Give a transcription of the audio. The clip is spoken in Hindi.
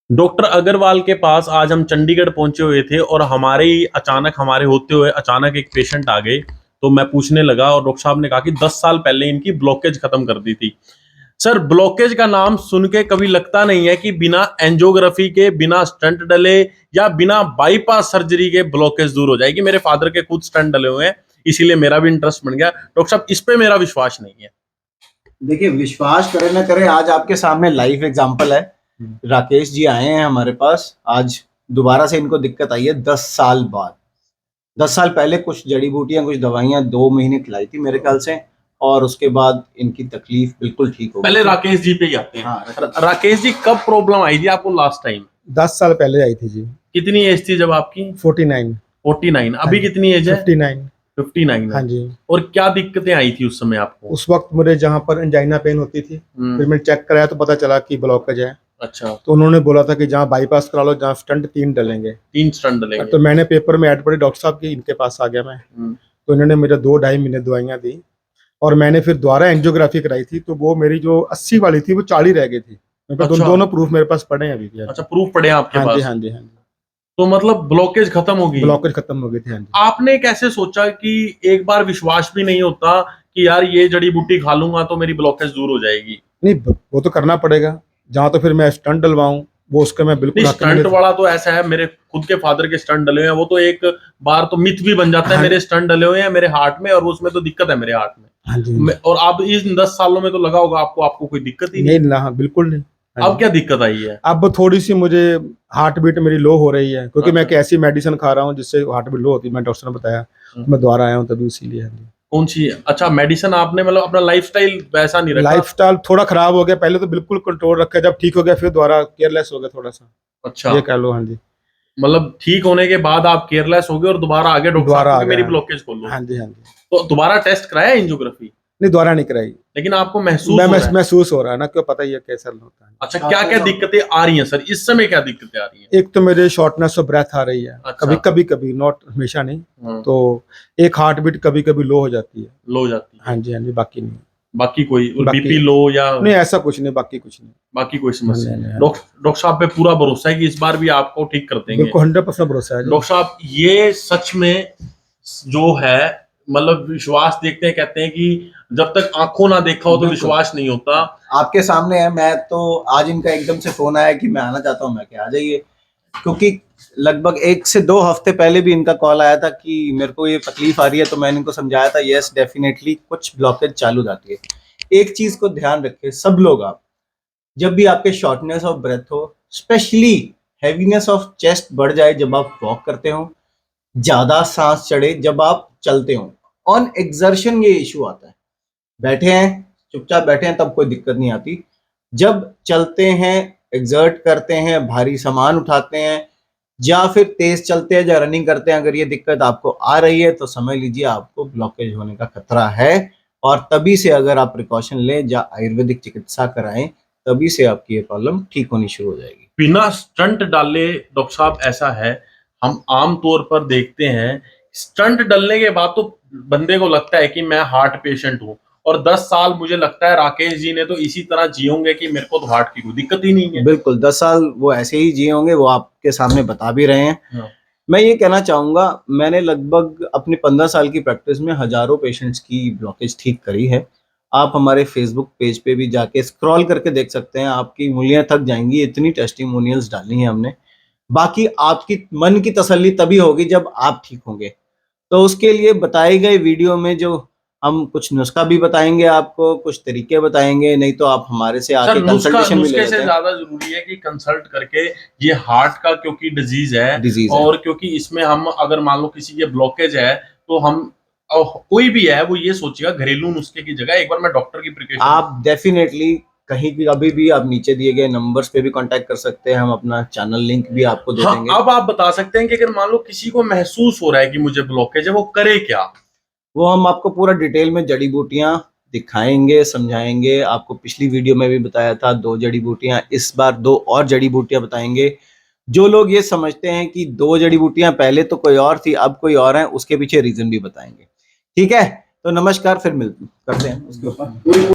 डॉक्टर अग्रवाल के पास आज हम चंडीगढ़ पहुंचे हुए थे और हमारे होते हुए अचानक एक पेशेंट आ गए। तो मैं पूछने लगा और डॉक्टर साहब ने कहा कि 10 साल पहले इनकी ब्लॉकेज खत्म कर दी थी। सर, ब्लॉकेज का नाम सुन के कभी लगता नहीं है कि बिना एंजियोग्राफी के, बिना स्टंट डले या बिना बाईपास सर्जरी के ब्लॉकेज दूर हो जाएगी। मेरे फादर के खुद स्टंट डले हुए हैं, इसीलिए मेरा भी इंटरेस्ट बन गया। डॉक्टर साहब, इस पे मेरा विश्वास नहीं है। देखिए, विश्वास करें ना करें, आज आपके सामने लाइव एग्जांपल है। राकेश जी आए हैं हमारे पास, आज दोबारा से इनको दिक्कत आई है 10 साल बाद। 10 साल पहले कुछ जड़ी बूटियां, कुछ दवाइयां 2 महीने खिलाई थी मेरे ख्याल से, और उसके बाद इनकी तकलीफ बिल्कुल ठीक हो गई। पहले राकेश जी पे ही आते हैं। हाँ, राकेश जी, कब प्रॉब्लम आई थी आपको लास्ट टाइम? 10 साल पहले आई थी जी। कितनी एज थी जब आपकी? 49। 49। अभी कितनी एज है? 59। 59। हाँ जी। और क्या दिक्कतें आई थी उस समय आपको? उस वक्त मुझे जहाँ पर एंजाइना पेन होती थी, फिर मैंने चेक कराया तो पता चला कि ब्लॉकेज है। अच्छा। तो उन्होंने बोला था कि जहाँ बाईपास करा लो, जहाँ स्टंट 3 डलेंगे। 3 स्टंट डलेंगे। तो मैंने पेपर में ऐड पढ़ी, डॉक्टर साहब की, इनके पास आ गया मैं। तो इन्होंने मुझे 2-2.5 महीने दवाइयाँ दी और मैंने फिर दोबारा एंजियोग्राफी कराई थी। तो वो मेरी जो 80 वाली थी वो 40 रह गई थी। अच्छा। दोनों प्रूफ मेरे पास पड़े हैं अभी भी। अच्छा, प्रूफ पड़े हैं आपके हाँ पास? जी, हाँ जी, हाँ जी। तो मतलब ब्लॉकेज खत्म हो गई? ब्लॉकेज खत्म हो गई थी, हाँ जी। आपने कैसे सोचा कि एक बार विश्वास भी नहीं होता कि यार ये जड़ी बूटी खा लूंगा तो मेरी ब्लॉकेज दूर हो जाएगी? नहीं, वो तो करना पड़ेगा। जहाँ तो फिर मैं स्टंट डलवाऊं, वो उसके मैं बिल्कुल स्टंट वाला तो ऐसा है, मेरे खुद के फादर के स्टंट डले हुए हैं। वो तो एक बार तो मिथ भी बन जाता है। हाँ, मेरे स्टंट डले हुए हैं मेरे हार्ट में, और उसमें तो दिक्कत है मेरे हार्ट में। हाँ जी। और आप इस 10 सालों में तो लगा होगा आपको कोई दिक्कत ही नहीं? नहीं, हाँ, बिल्कुल नहीं। हाँ अब क्या दिक्कत आई है? अब थोड़ी सी मुझे हार्ट बीट मेरी लो हो रही है, क्योंकि मैं अच्छा। एक ऐसी मेडिसिन खा रहा हूँ जिससे हार्ट बीट लो होती है। मैं डॉक्टर ने बताया, मैं दोबारा आया हूँ तभी, इसीलिए। हाँ जी। कौन सी? अच्छा, मेडिसिन आपने मतलब अपना लाइफस्टाइल वैसा नहीं रखा? लाइफस्टाइल थोड़ा खराब हो गया, पहले तो बिल्कुल कंट्रोल रखा, जब ठीक हो गया फिर दोबारा केयरलेस हो गया थोड़ा सा। अच्छा, ये कह लो। हाँ जी। मतलब ठीक होने के बाद आप केयरलेस हो गए और दोबारा आगे डॉक्टर दोबारा साहब आ को कि मेरी गया। ब्लॉकेज खोल लो। हाँ जी, हाँ जी। तो दोबारा टेस्ट कराया एंजियोग्राफी? नहीं, दोबारा नहीं कराई। लेकिन आपको महसूस हो रहा है? महसूस हो रहा है ना, क्यों, पता ही है कैसा होता है। अच्छा, क्या क्या दिक्कतें आ रही हैं सर इस समय? क्या दिक्कतें आ रही हैं? एक तो मेरे शॉर्टनेस ऑफ ब्रेथ आ रही है। अच्छा। कभी कभी, नॉट हमेशा नहीं। तो एक हार्ट बीट कभी कभी लो हो जाती है। लो हो जाती है? हाँ जी, हाँ जी। बाकी नहीं। बाकी कोई बाकी बीपी लो या नहीं, ऐसा कुछ नहीं, बाकी कुछ नहीं। बाकी कोई समस्या? नहीं, डॉक्टर साहब पे पूरा भरोसा है कि इस बार भी आपको ठीक कर देंगे? बिल्कुल 100% भरोसा है जी। डॉक्टर साहब, ये सच में जो है, मतलब विश्वास देखते हैं, कहते हैं कि जब तक आंखों ना देखा हो तो विश्वास नहीं होता। आपके सामने है। मैं तो आज इनका एकदम से फोन आया कि मैं आना चाहता हूँ, मैं क्या आ जाइए, क्योंकि लगभग 1 से 2 हफ्ते पहले भी इनका कॉल आया था कि मेरे को ये तकलीफ आ रही है। तो मैंने इनको समझाया था, यस डेफिनेटली कुछ ब्लॉकेज चालू जाती है। एक चीज को ध्यान रखें सब लोग, आप जब भी आपके शॉर्टनेस ऑफ ब्रेथ हो, स्पेशली हैवीनेस ऑफ चेस्ट बढ़ जाए जब आप वॉक करते हो, ज्यादा सांस चढ़े जब आप चलते हो, ऑन एक्सर्शन ये इशू आता है। बैठे हैं, चुपचाप बैठे हैं, तब कोई दिक्कत नहीं आती। जब चलते हैं, एक्सर्ट करते हैं, भारी सामान उठाते हैं, या फिर तेज चलते हैं या रनिंग करते हैं, अगर ये दिक्कत आपको आ रही है तो समझ लीजिए आपको ब्लॉकेज होने का खतरा है। और तभी से अगर आप प्रिकॉशन लें या आयुर्वेदिक चिकित्सा कराएं, तभी से आपकी ये प्रॉब्लम ठीक होनी शुरू हो जाएगी। बिना स्टंट डाले डॉक्टर साहब ऐसा है, हम आम तौर पर देखते हैं स्टंट डलने के बाद तो बंदे को लगता है कि मैं हार्ट पेशेंट हूँ, और 10 साल मुझे लगता है राकेश जी ने तो इसी तरह जिए होंगे कि मेरे को तो हार्ट की कोई दिक्कत ही नहीं है। बिल्कुल 10 साल वो ऐसे ही जिए होंगे, वो आपके सामने बता भी रहे हैं। हाँ। मैं ये कहना चाहूंगा, मैंने लगभग अपनी 15 साल की प्रैक्टिस में हजारों पेशेंट्स की ब्लॉकेज ठीक करी है। आप हमारे फेसबुक पेज पे भी जाके स्क्रॉल करके देख सकते हैं, आपकी उंगलियां थक जाएंगी, इतनी टेस्टिमोनियल्स डाली हैं हमने। बाकी आपकी मन की तसल्ली तभी होगी जब आप ठीक होंगे। तो उसके लिए बताए गए वीडियो में जो हम कुछ नुस्खा भी बताएंगे, आपको कुछ तरीके बताएंगे, नहीं तो आप हमारे से आके कंसल्टेशन भी ले नुस्खे सकते से हैं। ज्यादा जरूरी है कि कंसल्ट करके, ये हार्ट का क्योंकि डिजीज है, और क्योंकि इसमें हम अगर मान लो किसी के ब्लॉकेज है तो हम कोई भी है वो ये सोचेगा घरेलू नुस्खे की जगह एक बार मैं डॉक्टर की प्रिकॉशन। आप डेफिनेटली कहीं भी अभी भी आप नीचे दिए गए नंबर्स पे भी कांटेक्ट कर सकते हैं, हम अपना चैनल लिंक भी आपको दे देंगे। अब आप बता सकते हैं कि अगर मान लो किसी को महसूस हो रहा है कि मुझे ब्लॉकेज है, वो करे क्या? वो हम आपको पूरा डिटेल में जड़ी बूटियां दिखाएंगे, समझाएंगे। आपको पिछली वीडियो में भी बताया था 2 जड़ी बूटियां, इस बार 2 और जड़ी बूटियां बताएंगे। जो लोग ये समझते हैं कि 2 जड़ी बूटियां पहले तो कोई और थी अब कोई और है, उसके पीछे रीजन भी बताएंगे। ठीक है, तो नमस्कार, फिर मिलते करते हैं उसके ऊपर।